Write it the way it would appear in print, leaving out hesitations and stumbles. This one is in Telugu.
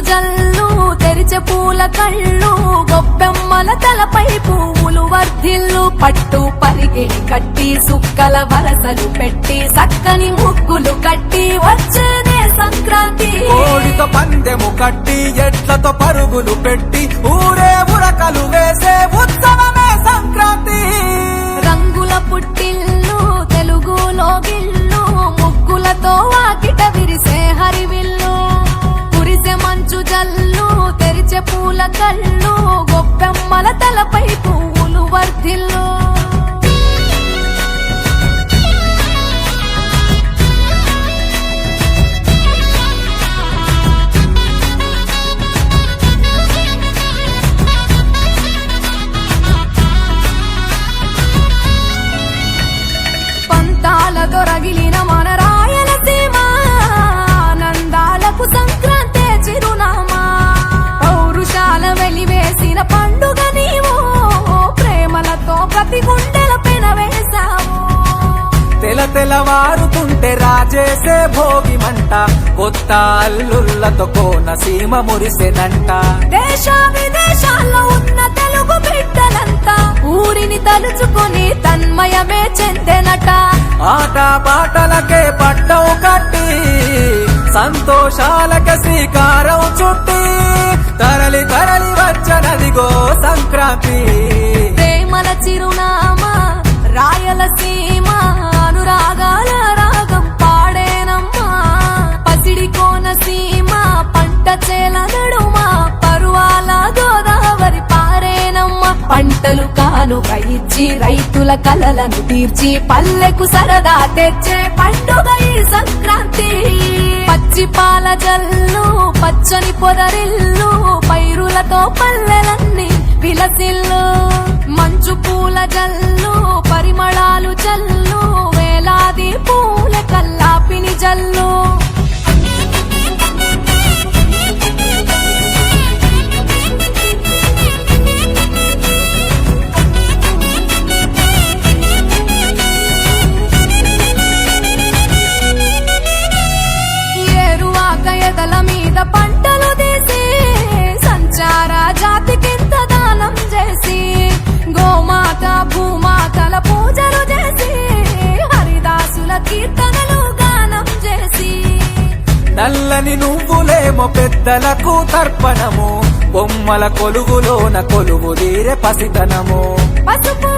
జల్లు తెరిచే పూల కళ్ళు గొప్పెమ్మల తలపై పువ్వులు వర్ధిల్లు పట్టు పరిగిణి కట్టి సుక్కల వరసలు పెట్టి సక్కని ముగ్గులు కట్టి వచ్చేదే సంక్రాంతి కోడితో పందెము కట్టి ఎట్లతో పరుగులు పెట్టి ఊరే ఉరకలు వేసే ఉత్సవమే సంక్రాంతి రంగుల పుట్టిల్లు తెలుగులో గిల్లు ముగ్గులతో వాకిట విరిసే హరివిల్లు కురిసే మంచు జల్లు తెరిచే పూల కళ్ళు గొప్పెమ్మల తలపై పువ్వులు వర్ధిల్లు దొరగిలిన మన రాయలసీమ ఆనందాలకు సంక్రాంతి చిరునామా పౌరుషాల వెలివేసిన పండుగ నీవు ప్రేమలతో ప్రతి గుండెల పెనవేశావు తెలవారుతుంటే రాజేసే భోగి మంట కొత్త అల్లుళ్లతో కోనసీమ మురిసెనంట దేశ విదేశాల్లో ఉన్న తెలుగు బిడ్డలంతా ఊరిని తలుచుకుని తన్మయమే చెందెనట ఆట పాటలకే పట్టం కట్టి సంతోషాలకే శ్రీకారం చుట్టి తరలి తరలి వచ్చనదిగో సంక్రాంతి ప్రేమల చిరునామా రాయలసీమ అనురాగాల రాగం పాడేనమ్మా పసిడి కోనసీమ పంట చేల నడుమ పరువాల గోదావరి పారేనమ్మ పంటలు కానుక ఇచ్చి రైతుల కలలను తీర్చి పల్లెకు సరదా తెచ్చే పండుగ ఈ సంక్రాంతి పచ్చి పాల జల్లు పచ్చని పొదరిల్లు పైరులతో పల్లెలన్నీ విలసిల్లు మంచు పూల జల్లు పరిమళాలు జల్లు వేలాది పూల కల్లాపిని జల్లు ఎదల మీద పంటలు తీసి సంచార జాతికింత దానం చేసి గోమాత భూమాతల పూజలు చేసి హరిదాసుల కీర్తనలు గానం చేసి నల్లని నువ్వులేమో పెద్దలకు తర్పణము బొమ్మల కొలువులోన కొలువు తీరే పసితనము పసుపు